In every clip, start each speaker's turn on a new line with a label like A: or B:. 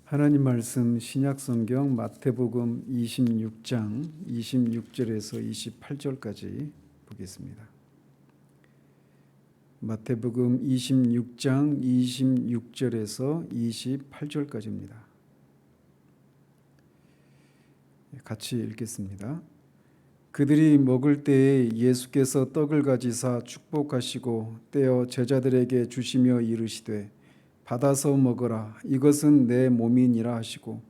A: 하나님 말씀 신약성경 마태복음 26장 26절에서 28절까지 보겠습니다. 마태복음 26장 26절에서 28절까지입니다. 같이 읽겠습니다. 그들이 먹을 때에 예수께서 떡을 가지사 축복하시고 떼어 제자들에게 주시며 이르시되 받아서 먹으라 이것은 내 몸이니라 하시고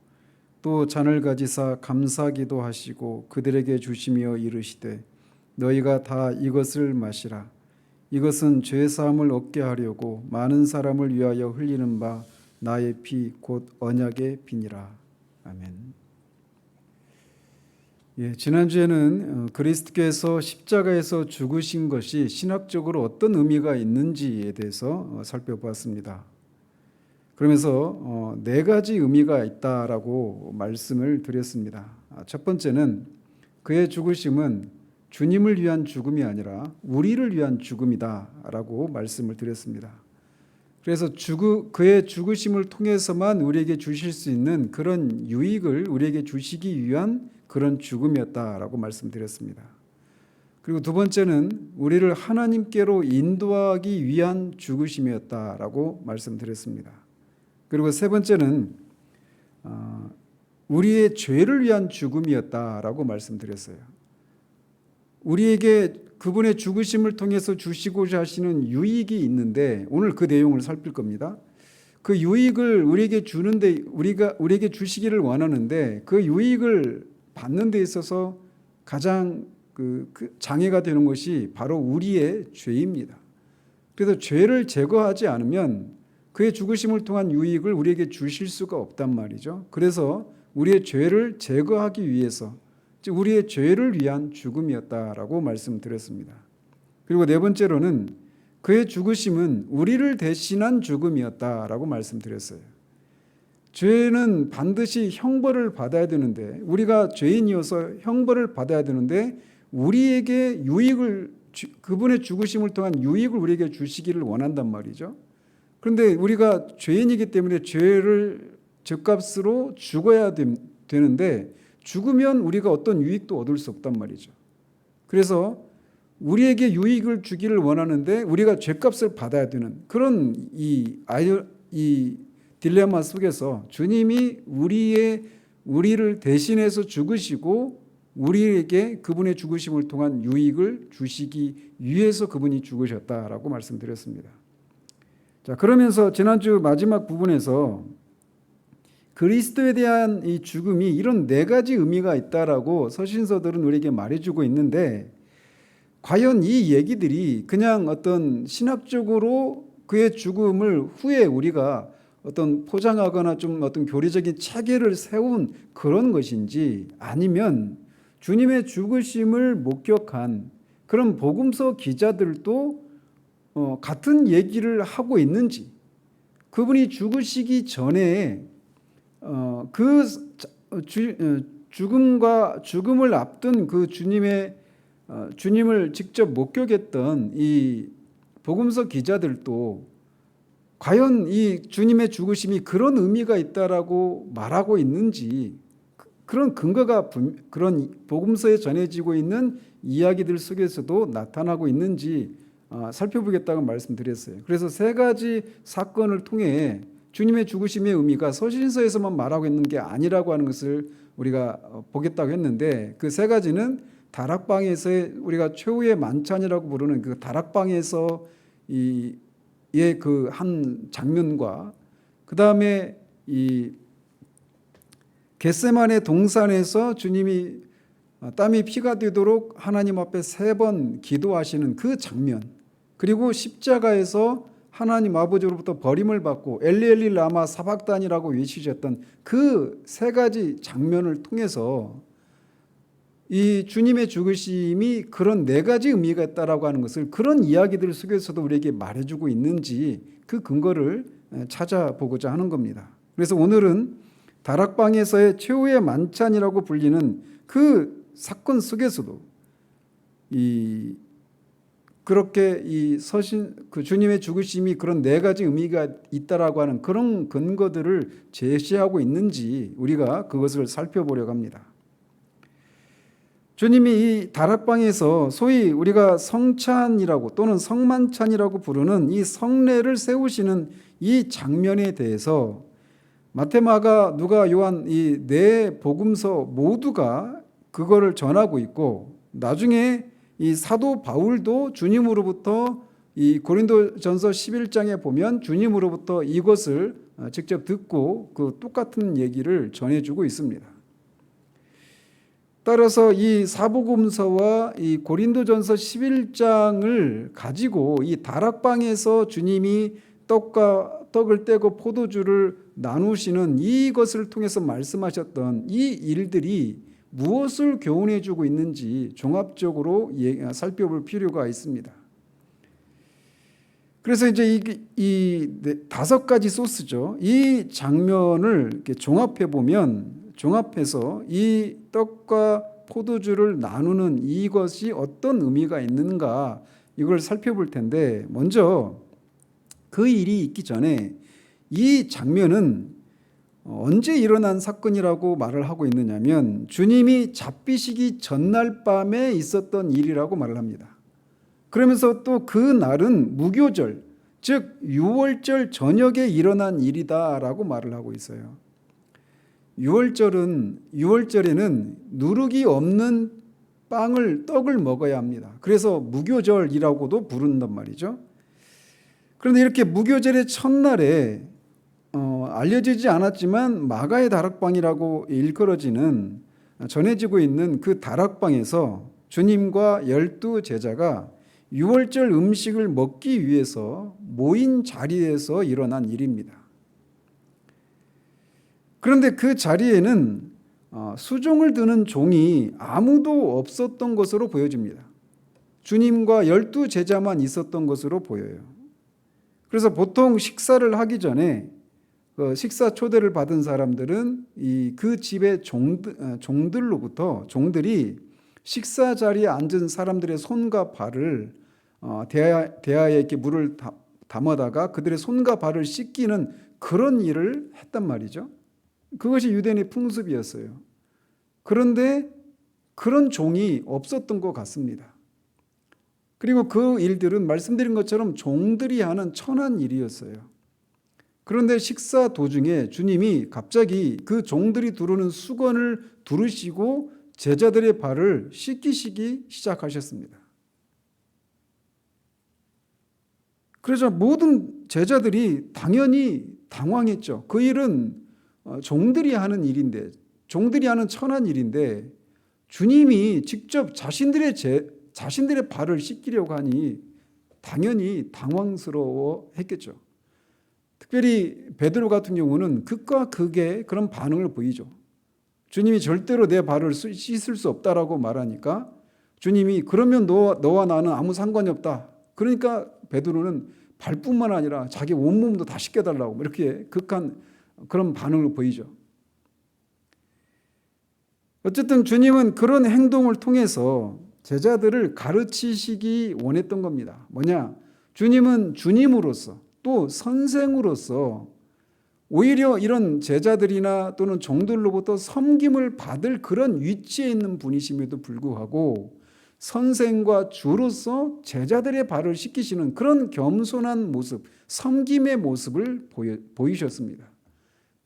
A: 또 잔을 가지사 감사기도 하시고 그들에게 주시며 이르시되 너희가 다 이것을 마시라 이것은 죄 사함을 얻게 하려고 많은 사람을 위하여 흘리는 바 나의 피 곧 언약의 피니라. 아멘. 지난주에는 그리스도께서 십자가에서 죽으신 것이 신학적으로 어떤 의미가 있는지에 대해서 살펴보았습니다. 그러면서 네 가지 의미가 있다라고 말씀을 드렸습니다. 첫 번째는 그의 죽으심은 주님을 위한 죽음이 아니라 우리를 위한 죽음이다라고 말씀을 드렸습니다. 그래서 그의 죽으심을 통해서만 우리에게 주실 수 있는 그런 유익을 우리에게 주시기 위한 그런 죽음이었다라고 말씀드렸습니다. 그리고 두 번째는 우리를 하나님께로 인도하기 위한 죽으심이었다라고 말씀드렸습니다. 그리고 세 번째는 우리의 죄를 위한 죽음이었다라고 말씀드렸어요. 우리에게 그분의 죽으심을 통해서 주시고자 하시는 유익이 있는데 오늘 그 내용을 살필 겁니다. 그 유익을 우리에게 주는데 우리에게 주시기를 원하는데 그 유익을 받는 데 있어서 가장 그 장애가 되는 것이 바로 우리의 죄입니다. 그래서 죄를 제거하지 않으면 그의 죽으심을 통한 유익을 우리에게 주실 수가 없단 말이죠. 그래서 우리의 죄를 제거하기 위해서 즉 우리의 죄를 위한 죽음이었다라고 말씀드렸습니다. 그리고 네 번째로는 그의 죽으심은 우리를 대신한 죽음이었다라고 말씀드렸어요. 죄는 반드시 형벌을 받아야 되는데 우리가 죄인이어서 형벌을 받아야 되는데 우리에게 유익을 그분의 죽으심을 통한 유익을 우리에게 주시기를 원한단 말이죠. 그런데 우리가 죄인이기 때문에 죄를 죗값으로 죽어야 되는데 죽으면 우리가 어떤 유익도 얻을 수 없단 말이죠. 그래서 우리에게 유익을 주기를 원하는데 우리가 죗값을 받아야 되는 그런 이 딜레마 속에서 주님이 우리를 대신해서 죽으시고 우리에게 그분의 죽으심을 통한 유익을 주시기 위해서 그분이 죽으셨다라고 말씀드렸습니다. 자, 그러면서 지난주 마지막 부분에서 그리스도에 대한 이 죽음이 이런 네 가지 의미가 있다라고 서신서들은 우리에게 말해주고 있는데 과연 이 얘기들이 그냥 어떤 신학적으로 그의 죽음을 후에 우리가 어떤 포장하거나 좀 어떤 교리적인 체계를 세운 그런 것인지 아니면 주님의 죽으심을 목격한 그런 복음서 기자들도 같은 얘기를 하고 있는지 그분이 죽으시기 전에 죽음을 앞둔 그 주님을 직접 목격했던 이 복음서 기자들도 과연 이 주님의 죽으심이 그런 의미가 있다라고 말하고 있는지 그런 근거가 그런 복음서에 전해지고 있는 이야기들 속에서도 나타나고 있는지 살펴보겠다고 말씀드렸어요. 그래서 세 가지 사건을 통해 주님의 죽으심의 의미가 서신서에서만 말하고 있는 게 아니라고 하는 것을 우리가 보겠다고 했는데 그 세 가지는 다락방에서의 우리가 최후의 만찬이라고 부르는 그 다락방에서 의 그 한 장면과 그 다음에 이 겟세마네 동산에서 주님이 땀이 피가 되도록 하나님 앞에 3번 기도하시는 그 장면, 그리고 십자가에서 하나님 아버지로부터 버림을 받고 엘리 라마 사박단이라고 외치셨던 그 3가지 장면을 통해서 이 주님의 죽으심이 그런 4가지 의미가 있다라고 하는 것을 그런 이야기들 속에서도 우리에게 말해주고 있는지 그 근거를 찾아보고자 하는 겁니다. 그래서 오늘은 다락방에서의 최후의 만찬이라고 불리는 그 사건 속에서도 그렇게 이 서신 그 주님의 죽으심이 그런 네 가지 의미가 있다라고 하는 그런 근거들을 제시하고 있는지 우리가 그것을 살펴보려고 합니다. 주님이 이 다락방에서 소위 우리가 성찬이라고 또는 성만찬이라고 부르는 이 성례를 세우시는 이 장면에 대해서 마태, 마가, 누가, 요한 이 네 복음서 모두가 그거를 전하고 있고, 나중에 이 사도 바울도 주님으로부터 이 고린도전서 11장에 보면 주님으로부터 이것을 직접 듣고 그 똑같은 얘기를 전해주고 있습니다. 따라서 이 사복음서와 이 고린도전서 11장을 가지고 이 다락방에서 주님이 떡을 떼고 포도주를 나누시는 이것을 통해서 말씀하셨던 이 일들이 무엇을 교훈해 주고 있는지 종합적으로 살펴볼 필요가 있습니다. 그래서 이제 이 다섯 가지 소스죠. 이 장면을 이렇게 종합해서 이 떡과 포도주를 나누는 이것이 어떤 의미가 있는가 이걸 살펴볼 텐데, 먼저 그 일이 있기 전에 이 장면은 언제 일어난 사건이라고 말을 하고 있느냐면 주님이 잡히시기 전날 밤에 있었던 일이라고 말을 합니다. 그러면서 또 그 날은 무교절, 즉 유월절 저녁에 일어난 일이다라고 말을 하고 있어요. 유월절에는 누룩이 없는 떡을 먹어야 합니다. 그래서 무교절이라고도 부른단 말이죠. 그런데 이렇게 무교절의 첫날에 알려지지 않았지만 마가의 다락방이라고 전해지고 있는 그 다락방에서 주님과 12제자가 유월절 음식을 먹기 위해서 모인 자리에서 일어난 일입니다. 그런데 그 자리에는 수종을 드는 종이 아무도 없었던 것으로 보여집니다. 주님과 12제자만 있었던 것으로 보여요. 그래서 보통 식사를 하기 전에 식사 초대를 받은 사람들은 그 집의 종들이 식사 자리에 앉은 사람들의 손과 발을 대야에 이렇게 물을 담아다가 그들의 손과 발을 씻기는 그런 일을 했단 말이죠. 그것이 유대인의 풍습이었어요. 그런데 그런 종이 없었던 것 같습니다. 그리고 그 일들은 말씀드린 것처럼 종들이 하는 천한 일이었어요. 그런데 식사 도중에 주님이 갑자기 그 종들이 두르는 수건을 두르시고 제자들의 발을 씻기시기 시작하셨습니다. 그래서 모든 제자들이 당연히 당황했죠. 그 일은 종들이 하는 일인데, 종들이 하는 천한 일인데 주님이 직접 자신들의 발을 씻기려고 하니 당연히 당황스러워 했겠죠. 특별히 베드로 같은 경우는 극과 극의 그런 반응을 보이죠. 주님이 절대로 내 발을 씻을 수 없다라고 말하니까 주님이 그러면 너와 나는 아무 상관이 없다. 그러니까 베드로는 발뿐만 아니라 자기 온몸도 다 씻겨달라고 이렇게 극한 그런 반응을 보이죠. 어쨌든 주님은 그런 행동을 통해서 제자들을 가르치시기 원했던 겁니다. 뭐냐? 주님은 주님으로서 또 선생으로서 오히려 이런 제자들이나 또는 종들로부터 섬김을 받을 그런 위치에 있는 분이심에도 불구하고 선생과 주로서 제자들의 발을 씻기시는 그런 겸손한 모습, 섬김의 모습을 보이셨습니다.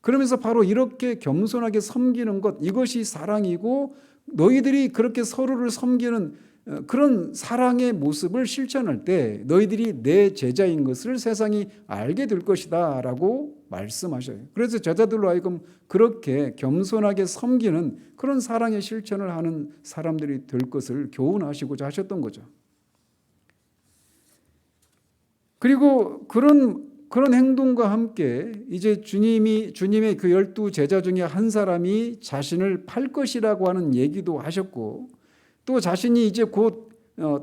A: 그러면서 바로 이렇게 겸손하게 섬기는 것, 이것이 사랑이고 너희들이 그렇게 서로를 섬기는 그런 사랑의 모습을 실천할 때 너희들이 내 제자인 것을 세상이 알게 될 것이다 라고 말씀하셔요. 그래서 제자들로 하여금 그렇게 겸손하게 섬기는 그런 사랑의 실천을 하는 사람들이 될 것을 교훈하시고자 하셨던 거죠. 그리고 그런 행동과 함께 이제 주님의 그 12제자 중에 한 사람이 자신을 팔 것이라고 하는 얘기도 하셨고, 또 자신이 이제 곧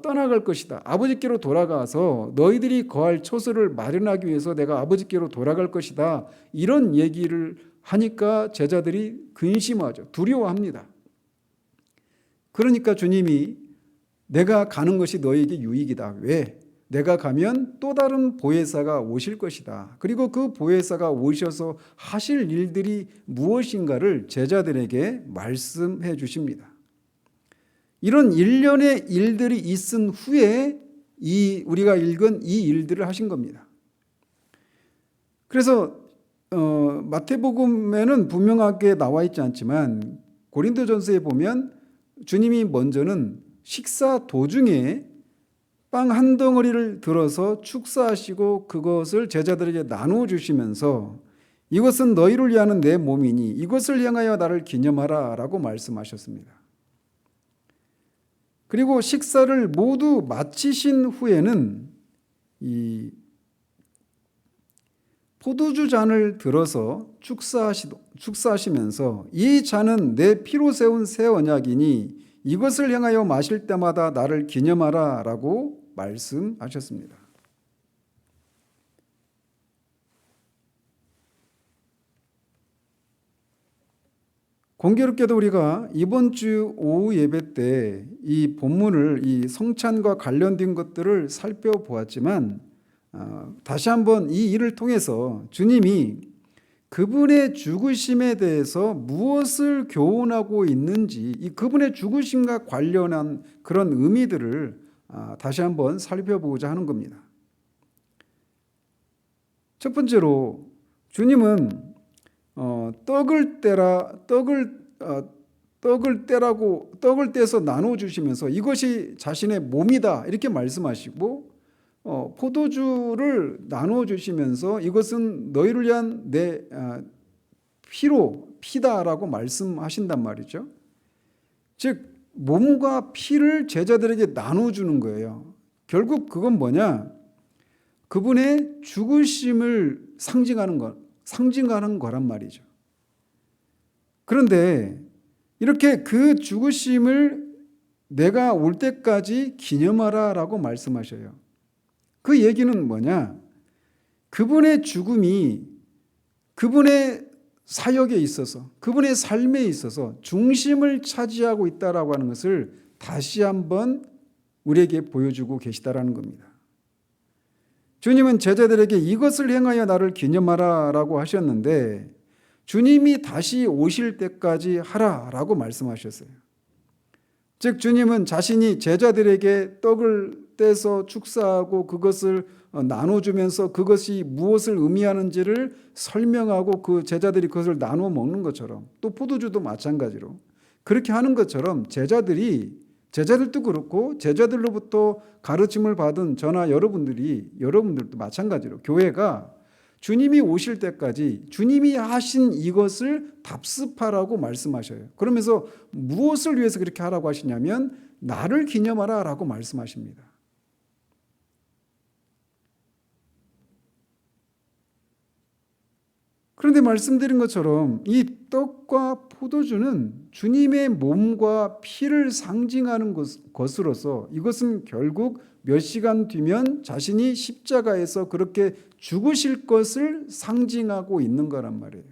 A: 떠나갈 것이다. 아버지께로 돌아가서 너희들이 거할 처소를 마련하기 위해서 내가 아버지께로 돌아갈 것이다. 이런 얘기를 하니까 제자들이 근심하죠. 두려워합니다. 그러니까 주님이 내가 가는 것이 너에게 유익이다. 왜? 내가 가면 또 다른 보혜사가 오실 것이다. 그리고 그 보혜사가 오셔서 하실 일들이 무엇인가를 제자들에게 말씀해 주십니다. 이런 일련의 일들이 있은 후에 우리가 읽은 이 일들을 하신 겁니다. 그래서 마태복음에는 분명하게 나와 있지 않지만 고린도전서에 보면 주님이 먼저는 식사 도중에 빵 한 덩어리를 들어서 축사하시고 그것을 제자들에게 나누어 주시면서 이것은 너희를 위하는 내 몸이니 이것을 향하여 나를 기념하라 라고 말씀하셨습니다. 그리고 식사를 모두 마치신 후에는 이 포도주 잔을 들어서 축사하시면서 이 잔은 내 피로 세운 새 언약이니 이것을 향하여 마실 때마다 나를 기념하라 라고 말씀하셨습니다. 공교롭게도 우리가 이번 주 오후 예배 때 이 본문을 이 성찬과 관련된 것들을 살펴보았지만 다시 한번 이 일을 통해서 주님이 그분의 죽으심에 대해서 무엇을 교훈하고 있는지 이 그분의 죽으심과 관련한 그런 의미들을 다시 한번 살펴보고자 하는 겁니다. 첫 번째로 주님은 떡을 떼서 나눠 주시면서 이것이 자신의 몸이다 이렇게 말씀하시고 포도주를 나누어 주시면서 이것은 너희를 위한 내 피다라고 말씀하신단 말이죠. 즉 몸과 피를 제자들에게 나눠주는 거예요. 결국 그건 뭐냐? 그분의 죽으심을 상징하는 거란 말이죠. 그런데 이렇게 그 죽으심을 내가 올 때까지 기념하라라고 말씀하셔요. 그 얘기는 뭐냐? 그분의 죽음이 그분의 사역에 있어서 그분의 삶에 있어서 중심을 차지하고 있다라고 하는 것을 다시 한번 우리에게 보여주고 계시다라는 겁니다. 주님은 제자들에게 이것을 행하여 나를 기념하라라고 하셨는데 주님이 다시 오실 때까지 하라라고 말씀하셨어요. 즉 주님은 자신이 제자들에게 떡을 떼서 축사하고 그것을 나눠주면서 그것이 무엇을 의미하는지를 설명하고 그 제자들이 그것을 나누어 먹는 것처럼 또 포도주도 마찬가지로 그렇게 하는 것처럼 제자들도 그렇고 제자들로부터 가르침을 받은 저나 여러분들도 마찬가지로 교회가 주님이 오실 때까지 주님이 하신 이것을 답습하라고 말씀하셔요. 그러면서 무엇을 위해서 그렇게 하라고 하시냐면 나를 기념하라 라고 말씀하십니다. 그런데 말씀드린 것처럼 이 떡과 포도주는 주님의 몸과 피를 상징하는 것으로서 이것은 결국 몇 시간 뒤면 자신이 십자가에서 그렇게 죽으실 것을 상징하고 있는 거란 말이에요.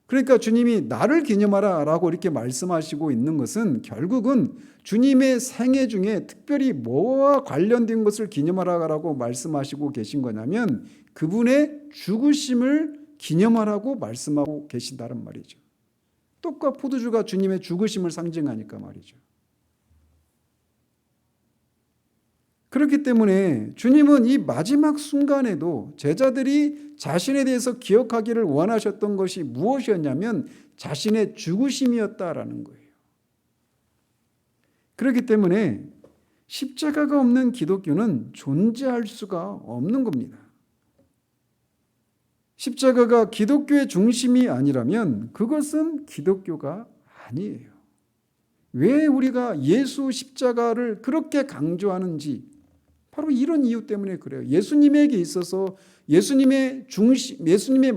A: 그러니까 주님이 나를 기념하라 라고 이렇게 말씀하시고 있는 것은 결국은 주님의 생애 중에 특별히 뭐와 관련된 것을 기념하라고 말씀하시고 계신 거냐면 그분의 죽으심을 기념하라고 말씀하고 계신다는 말이죠. 떡과 포도주가 주님의 죽으심을 상징하니까 말이죠. 그렇기 때문에 주님은 이 마지막 순간에도 제자들이 자신에 대해서 기억하기를 원하셨던 것이 무엇이었냐면 자신의 죽으심이었다라는 거예요. 그렇기 때문에 십자가가 없는 기독교는 존재할 수가 없는 겁니다. 십자가가 기독교의 중심이 아니라면 그것은 기독교가 아니에요. 왜 우리가 예수 십자가를 그렇게 강조하는지 바로 이런 이유 때문에 그래요. 예수님에게 있어서 예수님의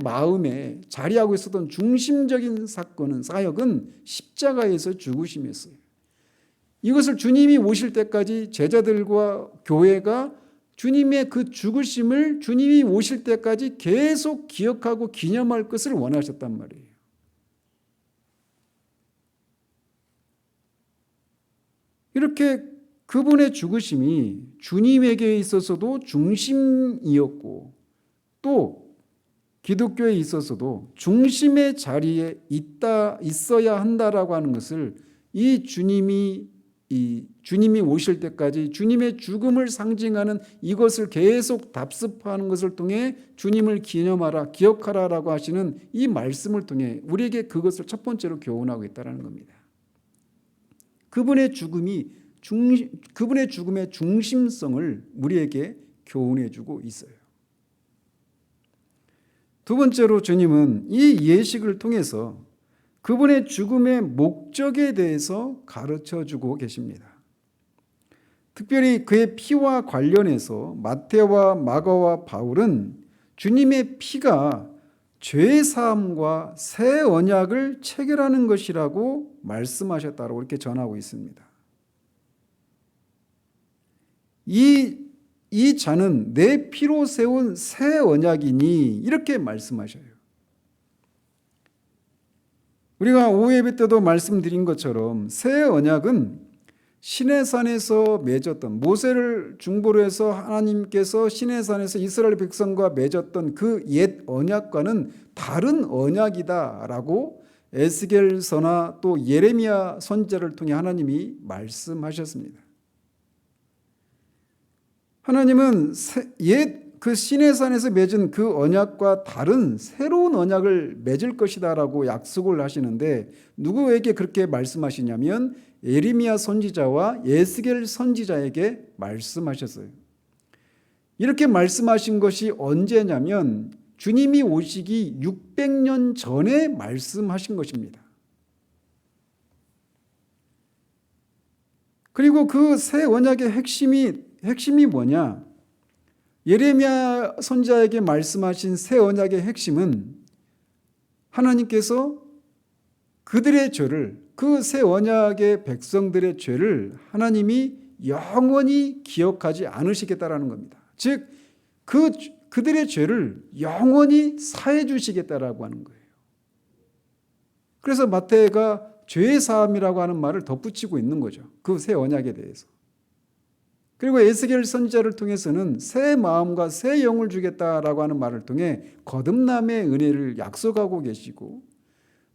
A: 마음에 자리하고 있었던 중심적인 사역은 십자가에서 죽으심이었어요. 이것을 주님이 오실 때까지 제자들과 교회가 주님의 그 죽으심을 주님이 오실 때까지 계속 기억하고 기념할 것을 원하셨단 말이에요. 이렇게 그분의 죽으심이 주님에게 있어서도 중심이었고 또 기독교에 있어서도 중심의 자리에 있어야 한다라고 하는 것을 이 주님이 오실 때까지 주님의 죽음을 상징하는 이것을 계속 답습하는 것을 통해 주님을 기념하라, 기억하라라고 하시는 이 말씀을 통해 우리에게 그것을 첫 번째로 교훈하고 있다는 겁니다. 그분의 죽음의 중심성을 우리에게 교훈해 주고 있어요. 두 번째로 주님은 이 예식을 통해서 그분의 죽음의 목적에 대해서 가르쳐 주고 계십니다. 특별히 그의 피와 관련해서 마태와 마가와 바울은 주님의 피가 죄 사함과 새 언약을 체결하는 것이라고 말씀하셨다고 이렇게 전하고 있습니다. 이 잔은 내 피로 세운 새 언약이니 이렇게 말씀하셔요. 우리가 오예배 때도 말씀드린 것처럼 새 언약은 시내산에서 맺었던, 모세를 중보로 해서 하나님께서 시내산에서 이스라엘 백성과 맺었던 그 옛 언약과는 다른 언약이다라고 에스겔서나 또 예레미야 선지자를 통해 하나님이 말씀하셨습니다. 하나님은 옛 그 시내산에서 맺은 그 언약과 다른 새로운 언약을 맺을 것이다라고 약속을 하시는데 누구에게 그렇게 말씀하시냐면 예레미야 선지자와 에스겔 선지자에게 말씀하셨어요. 이렇게 말씀하신 것이 언제냐면 주님이 오시기 600년 전에 말씀하신 것입니다. 그리고 그 새 언약의 핵심이 뭐냐? 예레미야 선지자에게 말씀하신 새 언약의 핵심은 하나님께서 그들의 죄를, 그 새 언약의 백성들의 죄를 하나님이 영원히 기억하지 않으시겠다라는 겁니다. 즉 그들의 죄를 영원히 사해 주시겠다라고 하는 거예요. 그래서 마태가 죄의 사함이라고 하는 말을 덧붙이고 있는 거죠. 그 새 언약에 대해서. 그리고 에스겔 선지자를 통해서는 새 마음과 새 영을 주겠다라고 하는 말을 통해 거듭남의 은혜를 약속하고 계시고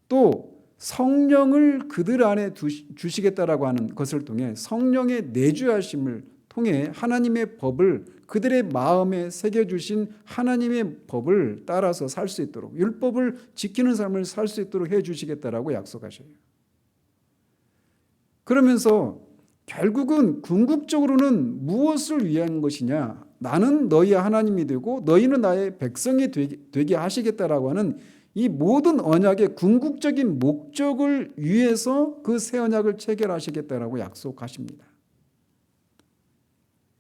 A: 또 성령을 그들 안에 주시겠다라고 하는 것을 통해 성령의 내주하심을 통해 하나님의 법을 그들의 마음에 새겨주신 하나님의 법을 따라서 살 수 있도록 율법을 지키는 삶을 살 수 있도록 해주시겠다라고 약속하셔요. 그러면서 결국은 궁극적으로는 무엇을 위한 것이냐? 나는 너희의 하나님이 되고 너희는 나의 백성이 되게 하시겠다라고 하는 이 모든 언약의 궁극적인 목적을 위해서 그 새 언약을 체결하시겠다라고 약속하십니다.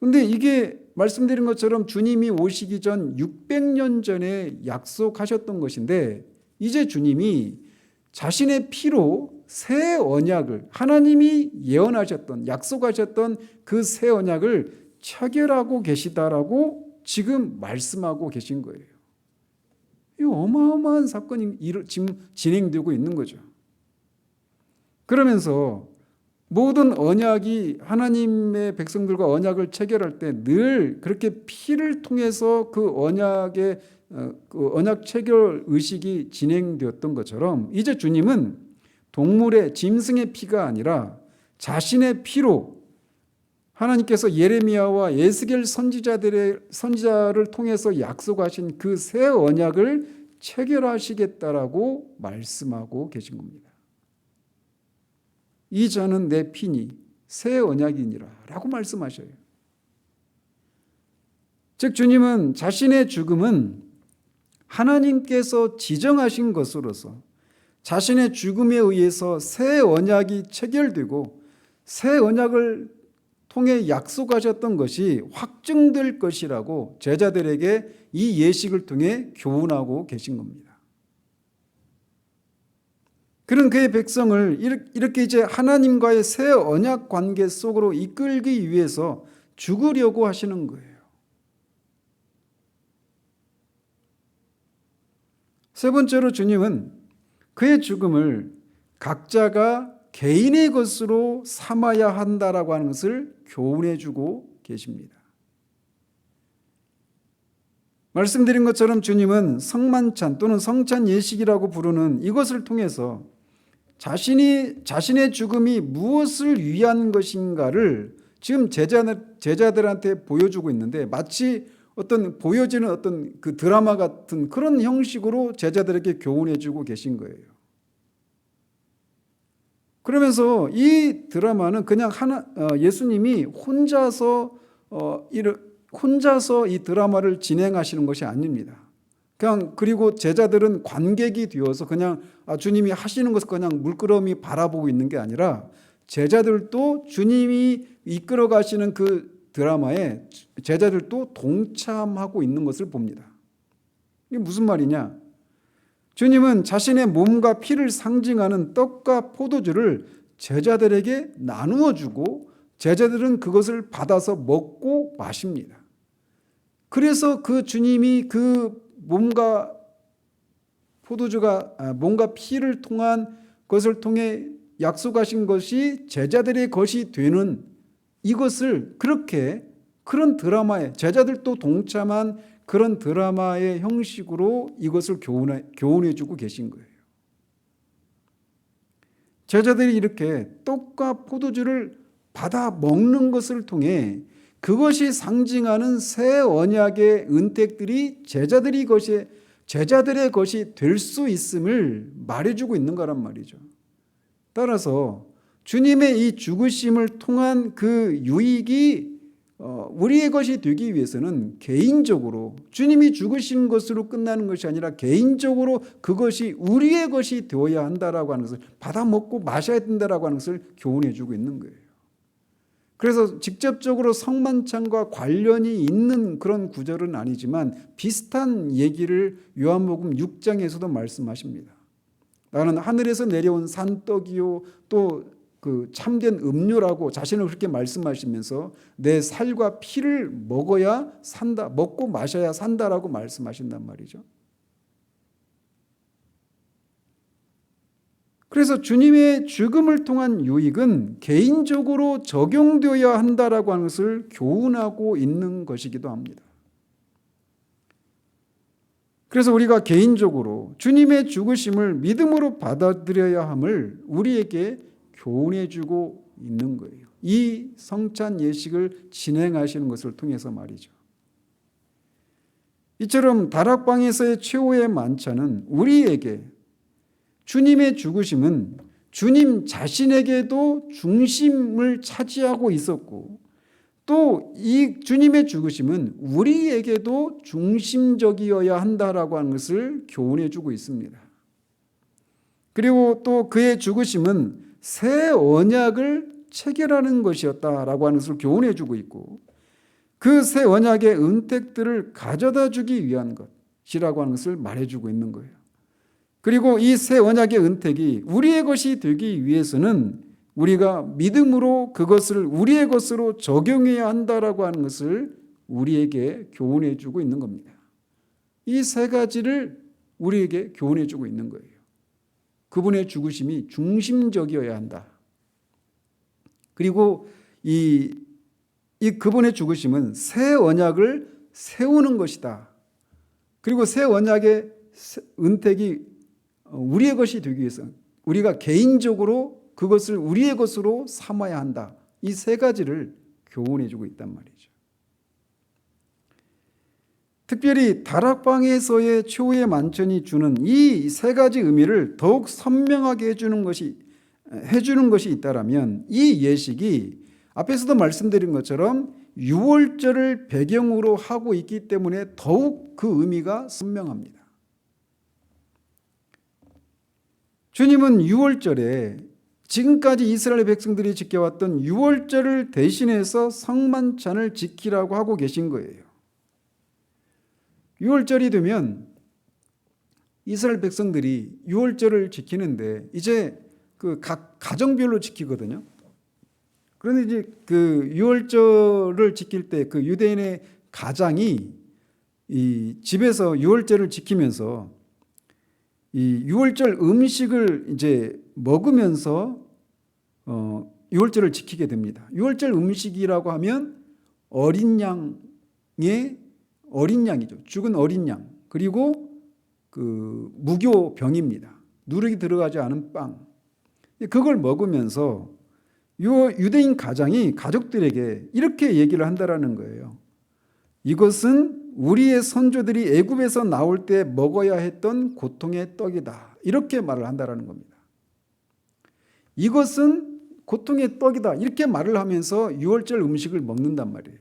A: 그런데 이게 말씀드린 것처럼 주님이 오시기 전 600년 전에 약속하셨던 것인데 이제 주님이 자신의 피로 새 언약을 하나님이 예언하셨던 약속하셨던 그 새 언약을 체결하고 계시다라고 지금 말씀하고 계신 거예요. 이 어마어마한 사건이 지금 진행되고 있는 거죠. 그러면서 모든 언약이 하나님의 백성들과 언약을 체결할 때 늘 그렇게 피를 통해서 그 언약의 그 언약 체결 의식이 진행되었던 것처럼 이제 주님은 동물의 짐승의 피가 아니라 자신의 피로 하나님께서 예레미야와 에스겔 선지자를 통해서 약속하신 그 새 언약을 체결하시겠다라고 말씀하고 계신 겁니다. 이 잔은 내 피니 새 언약이니라 라고 말씀하셔요. 즉 주님은 자신의 죽음은 하나님께서 지정하신 것으로서 자신의 죽음에 의해서 새 언약이 체결되고 새 언약을 통해 약속하셨던 것이 확증될 것이라고 제자들에게 이 예식을 통해 교훈하고 계신 겁니다. 그런 그의 백성을 이렇게 이제 하나님과의 새 언약 관계 속으로 이끌기 위해서 죽으려고 하시는 거예요. 세 번째로 주님은 그의 죽음을 각자가 개인의 것으로 삼아야 한다라고 하는 것을 교훈해 주고 계십니다. 말씀드린 것처럼 주님은 성만찬 또는 성찬 예식이라고 부르는 이것을 통해서 자신의 죽음이 무엇을 위한 것인가를 지금 제자들한테 보여주고 있는데, 마치 보여지는 어떤 그 드라마 같은 그런 형식으로 제자들에게 교훈해 주고 계신 거예요. 그러면서 이 드라마는 그냥 예수님이 혼자서 이 드라마를 진행하시는 것이 아닙니다. 그리고 제자들은 관객이 되어서 그냥 주님이 하시는 것을 그냥 물끄러미 바라보고 있는 게 아니라, 제자들도 주님이 이끌어 가시는 그 드라마에 제자들도 동참하고 있는 것을 봅니다. 이게 무슨 말이냐? 주님은 자신의 몸과 피를 상징하는 떡과 포도주를 제자들에게 나누어 주고, 제자들은 그것을 받아서 먹고 마십니다. 그래서 그 주님이 그 몸과 몸과 피를 통한 것을 통해 약속하신 것이 제자들의 것이 되는 이것을 그런 드라마에 제자들도 동참한 그런 드라마의 형식으로 이것을 교훈해 주고 계신 거예요. 제자들이 이렇게 떡과 포도주를 받아 먹는 것을 통해 그것이 상징하는 새 언약의 은택들이 제자들의 것이 될 수 있음을 말해주고 있는 거란 말이죠. 따라서 주님의 이 죽으심을 통한 그 유익이 우리의 것이 되기 위해서는 개인적으로 주님이 죽으신 것으로 끝나는 것이 아니라 개인적으로 그것이 우리의 것이 되어야 한다라고 하는 것을, 받아 먹고 마셔야 된다라고 하는 것을 교훈해 주고 있는 거예요. 그래서 직접적으로 성만찬과 관련이 있는 그런 구절은 아니지만 비슷한 얘기를 요한복음 6장에서도 말씀하십니다. 나는 하늘에서 내려온 산떡이요 또 그 참된 음료라고 자신을 그렇게 말씀하시면서 내 살과 피를 먹어야 산다, 먹고 마셔야 산다라고 말씀하신단 말이죠. 그래서 주님의 죽음을 통한 유익은 개인적으로 적용되어야 한다라고 하는 것을 교훈하고 있는 것이기도 합니다. 그래서 우리가 개인적으로 주님의 죽으심을 믿음으로 받아들여야 함을 우리에게 교훈해 주고 있는 거예요. 이 성찬 예식을 진행하시는 것을 통해서 말이죠. 이처럼 다락방에서의 최후의 만찬은 우리에게 주님의 죽으심은 주님 자신에게도 중심을 차지하고 있었고, 또 이 주님의 죽으심은 우리에게도 중심적이어야 한다라고 하는 것을 교훈해 주고 있습니다. 그리고 또 그의 죽으심은 새 언약을 체결하는 것이었다라고 하는 것을 교훈해 주고 있고, 그 새 언약의 은택들을 가져다 주기 위한 것이라고 하는 것을 말해주고 있는 거예요. 그리고 이 새 언약의 은택이 우리의 것이 되기 위해서는 우리가 믿음으로 그것을 우리의 것으로 적용해야 한다라고 하는 것을 우리에게 교훈해 주고 있는 겁니다. 이 세 가지를 우리에게 교훈해 주고 있는 거예요. 그분의 죽으심이 중심적이어야 한다. 그리고 이 그분의 죽으심은 새 언약을 세우는 것이다. 그리고 새 언약의 은택이 우리의 것이 되기 위해서 우리가 개인적으로 그것을 우리의 것으로 삼아야 한다. 이 세 가지를 교훈해 주고 있단 말이죠. 특별히 다락방에서의 최후의 만찬이 주는 이 세 가지 의미를 더욱 선명하게 해주는 것이 있다라면, 이 예식이 앞에서도 말씀드린 것처럼 유월절을 배경으로 하고 있기 때문에 더욱 그 의미가 선명합니다. 주님은 유월절에 지금까지 이스라엘 백성들이 지켜왔던 유월절을 대신해서 성만찬을 지키라고 하고 계신 거예요. 유월절이 되면 이스라엘 백성들이 유월절을 지키는데 이제 그 각 가정별로 지키거든요. 그런데 이제 그 유월절을 지킬 때 그 유대인의 가장이 이 집에서 유월절을 지키면서 이 유월절 음식을 이제 먹으면서 유월절을 지키게 됩니다. 유월절 음식이라고 하면 어린 양이죠. 죽은 어린 양. 그리고 그 무교병입니다. 누룩이 들어가지 않은 빵. 그걸 먹으면서 유대인 가장이 가족들에게 이렇게 얘기를 한다라는 거예요. 이것은 우리의 선조들이 애굽에서 나올 때 먹어야 했던 고통의 떡이다. 이렇게 말을 한다라는 겁니다. 이것은 고통의 떡이다. 이렇게 말을 하면서 유월절 음식을 먹는단 말이에요.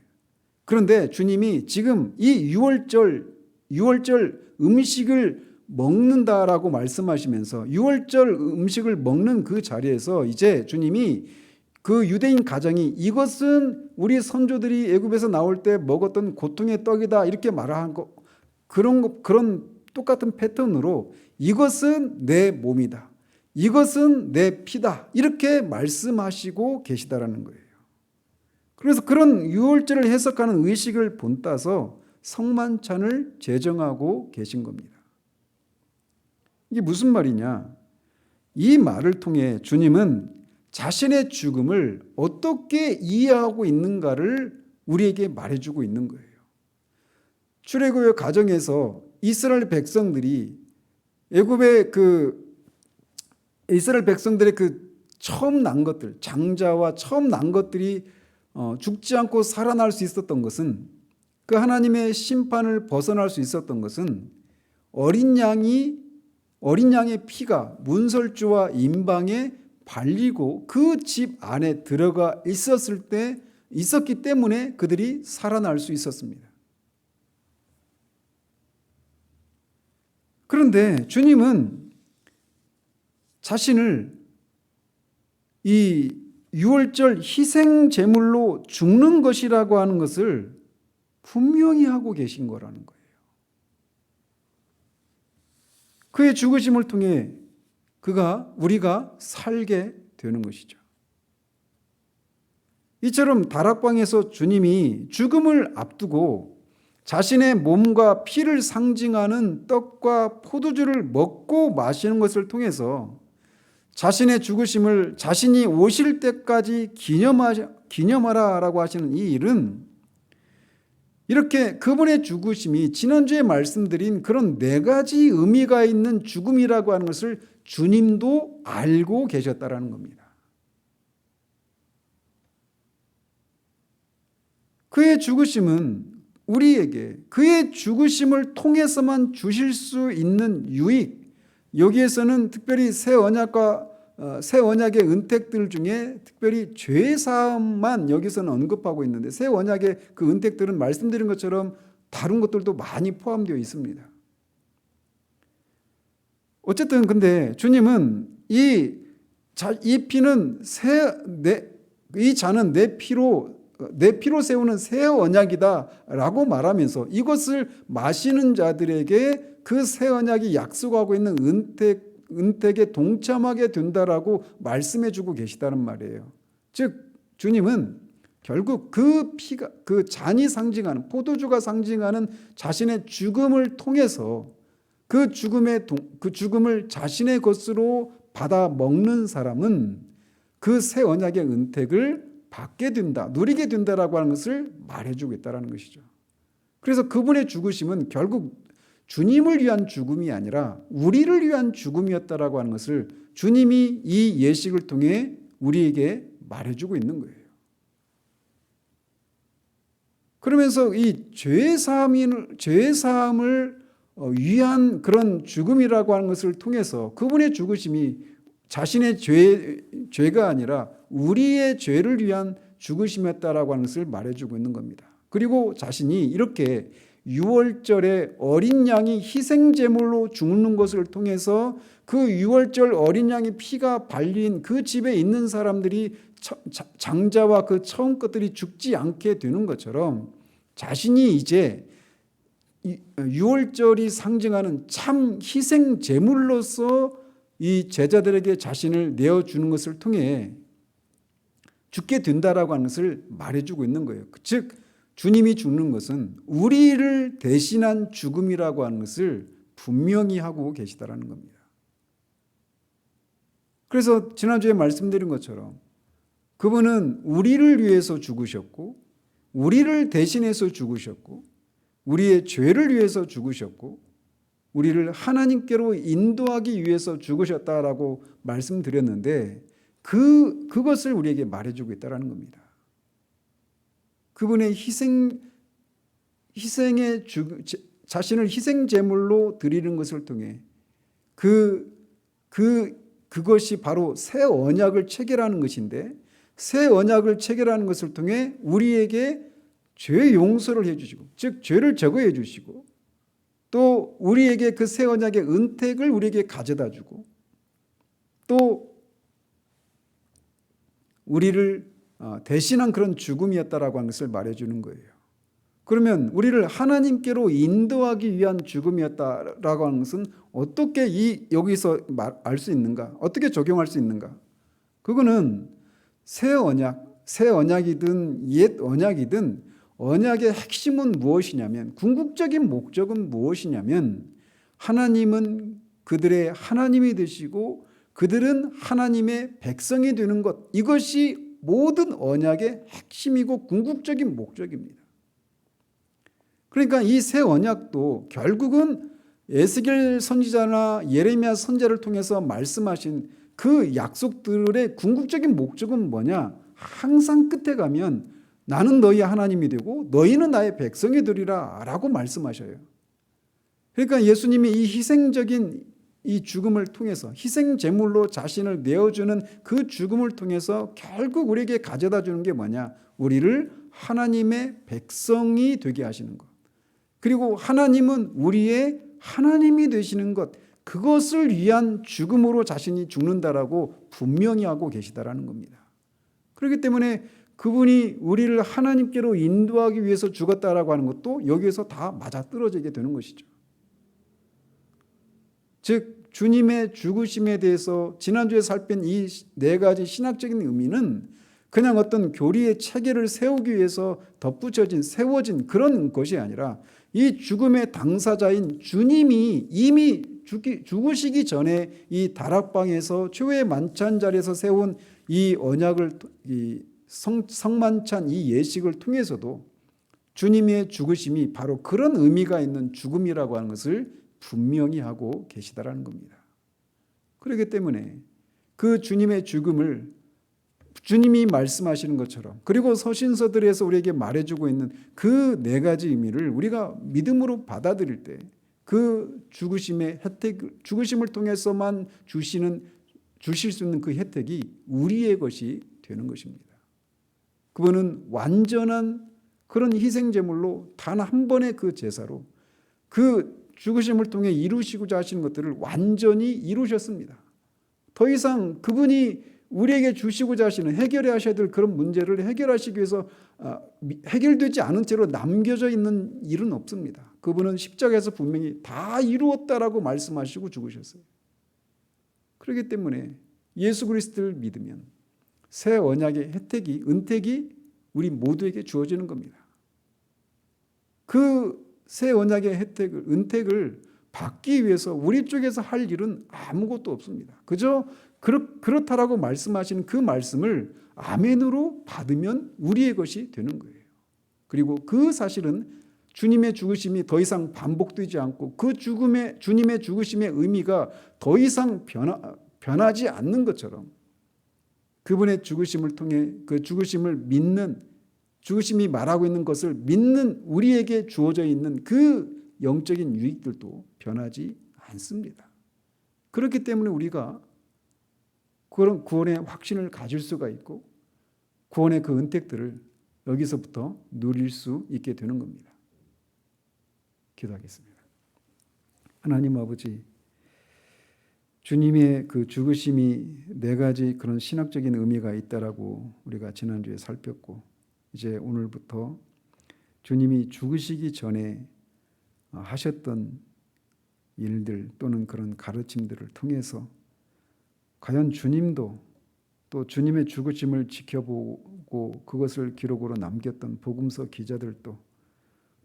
A: 그런데 주님이 지금 이 유월절 음식을 먹는다라고 말씀하시면서 유월절 음식을 먹는 그 자리에서 이제 주님이 그 유대인 가정이 이것은 우리 선조들이 애굽에서 나올 때 먹었던 고통의 떡이다 이렇게 말한 거 그런 똑같은 패턴으로 이것은 내 몸이다. 이것은 내 피다. 이렇게 말씀하시고 계시다라는 거예요. 그래서 그런 유월절을 해석하는 의식을 본따서 성만찬을 제정하고 계신 겁니다. 이게 무슨 말이냐? 이 말을 통해 주님은 자신의 죽음을 어떻게 이해하고 있는가를 우리에게 말해주고 있는 거예요. 출애굽의 과정에서 이스라엘 백성들이 애굽의 이스라엘 백성들의 처음 난 것들, 장자와 처음 난 것들이 죽지 않고 살아날 수 있었던 것은 그 하나님의 심판을 벗어날 수 있었던 것은 어린 양의 피가 문설주와 임방에 발리고 그 집 안에 들어가 있었기 때문에 그들이 살아날 수 있었습니다. 그런데 주님은 자신을 이 유월절 희생 제물로 죽는 것이라고 하는 것을 분명히 하고 계신 거라는 거예요. 그의 죽으심을 통해 우리가 살게 되는 것이죠. 이처럼 다락방에서 주님이 죽음을 앞두고 자신의 몸과 피를 상징하는 떡과 포도주를 먹고 마시는 것을 통해서 자신의 죽으심을 자신이 오실 때까지 기념하라라고 하시는 이 일은 이렇게 그분의 죽으심이 지난주에 말씀드린 그런 네 가지 의미가 있는 죽음이라고 하는 것을 주님도 알고 계셨다라는 겁니다. 그의 죽으심은 우리에게 그의 죽으심을 통해서만 주실 수 있는 유익, 여기에서는 특별히 새 언약의 은택들 중에 특별히 죄사함만 여기서는 언급하고 있는데 새 언약의 그 은택들은 말씀드린 것처럼 다른 것들도 많이 포함되어 있습니다. 어쨌든 근데 주님은 이 피는 이 잔은 내 피로 세우는 새 언약이다라고 말하면서 이것을 마시는 자들에게 그 새 언약이 약속하고 있는 은택에 동참하게 된다라고 말씀해주고 계시다는 말이에요. 즉 주님은 결국 그 잔이 상징하는 포도주가 상징하는 자신의 죽음을 통해서 그 죽음을 자신의 것으로 받아 먹는 사람은 그 새 언약의 은택을 받게 된다, 누리게 된다라고 하는 것을 말해주고 있다는 것이죠. 그래서 그분의 죽으심은 결국 주님을 위한 죽음이 아니라 우리를 위한 죽음이었다라고 하는 것을 주님이 이 예식을 통해 우리에게 말해주고 있는 거예요. 그러면서 이 죄사함을 위한 그런 죽음이라고 하는 것을 통해서 그분의 죽으심이 자신의 죄가 아니라 우리의 죄를 위한 죽으심이었다라고 하는 것을 말해주고 있는 겁니다. 그리고 자신이 이렇게 유월절에 어린 양이 희생제물로 죽는 것을 통해서 그 유월절 어린 양의 피가 발린 그 집에 있는 사람들이 장자와 그 처음 것들이 죽지 않게 되는 것처럼 자신이 이제 유월절이 상징하는 참 희생제물로서 이 제자들에게 자신을 내어주는 것을 통해 죽게 된다라고 하는 것을 말해주고 있는 거예요. 즉 주님이 죽는 것은 우리를 대신한 죽음이라고 하는 것을 분명히 하고 계시다라는 겁니다. 그래서 지난주에 말씀드린 것처럼 그분은 우리를 위해서 죽으셨고, 우리를 대신해서 죽으셨고, 우리의 죄를 위해서 죽으셨고, 우리를 하나님께로 인도하기 위해서 죽으셨다라고 말씀드렸는데, 그것을 우리에게 말해주고 있다는 겁니다. 그분의 자신을 희생 제물로 드리는 것을 통해 그것이 바로 새 언약을 체결하는 것인데, 새 언약을 체결하는 것을 통해 우리에게 죄 용서를 해주시고, 즉 죄를 제거해 주시고, 또 우리에게 그 새 언약의 은택을 우리에게 가져다 주고, 또 우리를 대신한 그런 죽음이었다라고 하는 것을 말해주는 거예요. 그러면 우리를 하나님께로 인도하기 위한 죽음이었다라고 하는 것은 어떻게 여기서 알 수 있는가? 어떻게 적용할 수 있는가? 그거는 새 언약이든 옛 언약이든 언약의 핵심은 무엇이냐면, 궁극적인 목적은 무엇이냐면, 하나님은 그들의 하나님이 되시고 그들은 하나님의 백성이 되는 것, 이것이 모든 언약의 핵심이고 궁극적인 목적입니다. 그러니까 이 새 언약도 결국은 에스겔 선지자나 예레미야 선지자를 통해서 말씀하신 그 약속들의 궁극적인 목적은 뭐냐? 항상 끝에 가면 나는 너희 하나님이 되고 너희는 나의 백성이 되리라 라고 말씀하셔요. 그러니까 예수님이 이 희생적인 이 죽음을 통해서, 희생 제물로 자신을 내어주는 그 죽음을 통해서 결국 우리에게 가져다 주는 게 뭐냐? 우리를 하나님의 백성이 되게 하시는 것. 그리고 하나님은 우리의 하나님이 되시는 것, 그것을 위한 죽음으로 자신이 죽는다라고 분명히 하고 계시다라는 겁니다. 그렇기 때문에 그분이 우리를 하나님께로 인도하기 위해서 죽었다라고 하는 것도 여기에서 다 맞아떨어지게 되는 것이죠. 즉 주님의 죽으심에 대해서 지난주에 살핀 이 네 가지 신학적인 의미는 그냥 어떤 교리의 체계를 세우기 위해서 세워진 그런 것이 아니라, 이 죽음의 당사자인 주님이 이미 죽으시기 전에 이 다락방에서 최후의 만찬 자리에서 세운 이 언약을, 이 성만찬 이 예식을 통해서도 주님의 죽으심이 바로 그런 의미가 있는 죽음이라고 하는 것을 분명히 하고 계시다라는 겁니다. 그렇기 때문에 그 주님의 죽음을 주님이 말씀하시는 것처럼, 그리고 서신서들에서 우리에게 말해주고 있는 그 네 가지 의미를 우리가 믿음으로 받아들일 때, 그 죽으심의 혜택, 죽으심을 통해서만 주실 수 있는 그 혜택이 우리의 것이 되는 것입니다. 그분은 완전한 그런 희생제물로 단 한 번의 그 제사로 그 죽으심을 통해 이루시고자 하시는 것들을 완전히 이루셨습니다. 더 이상 그분이 우리에게 주시고자 하시는, 해결해야 하셔야 될 그런 문제를 해결하시기 위해서 해결되지 않은 채로 남겨져 있는 일은 없습니다. 그분은 십자가에서 분명히 다 이루었다라고 말씀하시고 죽으셨어요. 그렇기 때문에 예수 그리스도를 믿으면 새 언약의 은택이 우리 모두에게 주어지는 겁니다. 그 새 언약의 은택을 받기 위해서 우리 쪽에서 할 일은 아무것도 없습니다. 그저 그렇다라고 말씀하시는 그 말씀을 아멘으로 받으면 우리의 것이 되는 거예요. 그리고 그 사실은 주님의 죽으심이 더 이상 반복되지 않고, 그 주님의 죽으심의 의미가 더 이상 변하지 않는 것처럼, 그분의 죽으심을 통해 그 죽으심이 말하고 있는 것을 믿는 우리에게 주어져 있는 그 영적인 유익들도 변하지 않습니다. 그렇기 때문에 우리가 그런 구원의 확신을 가질 수가 있고, 구원의 그 은택들을 여기서부터 누릴 수 있게 되는 겁니다. 기도하겠습니다. 하나님 아버지, 주님의 그 죽으심이 네 가지 그런 신학적인 의미가 있다라고 우리가 지난주에 살폈고, 이제 오늘부터 주님이 죽으시기 전에 하셨던 일들 또는 그런 가르침들을 통해서 과연 주님도 또 주님의 죽으심을 지켜보고 그것을 기록으로 남겼던 복음서 기자들도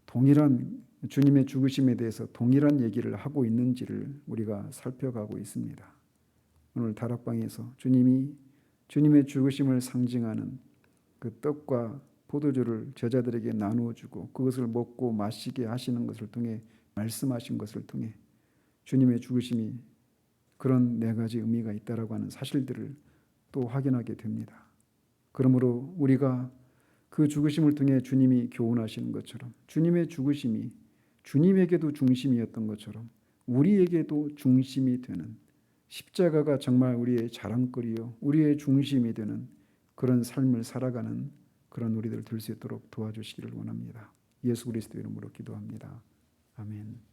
A: 동일한 주님의 죽으심에 대해서 동일한 얘기를 하고 있는지를 우리가 살펴가고 있습니다. 오늘 다락방에서 주님이 주님의 죽으심을 상징하는 그 떡과 포도주를 제자들에게 나누어 주고 그것을 먹고 마시게 하시는 것을 통해 말씀하신 것을 통해 주님의 죽으심이 그런 네 가지 의미가 있다라고 하는 사실들을 또 확인하게 됩니다. 그러므로 우리가 그 죽으심을 통해 주님이 교훈하시는 것처럼 주님의 죽으심이 주님에게도 중심이었던 것처럼 우리에게도 중심이 되는 십자가가 정말 우리의 자랑거리요 우리의 중심이 되는 그런 삶을 살아가는 그런 우리들 될 수 있도록 도와주시기를 원합니다. 예수 그리스도 이름으로 기도합니다. 아멘.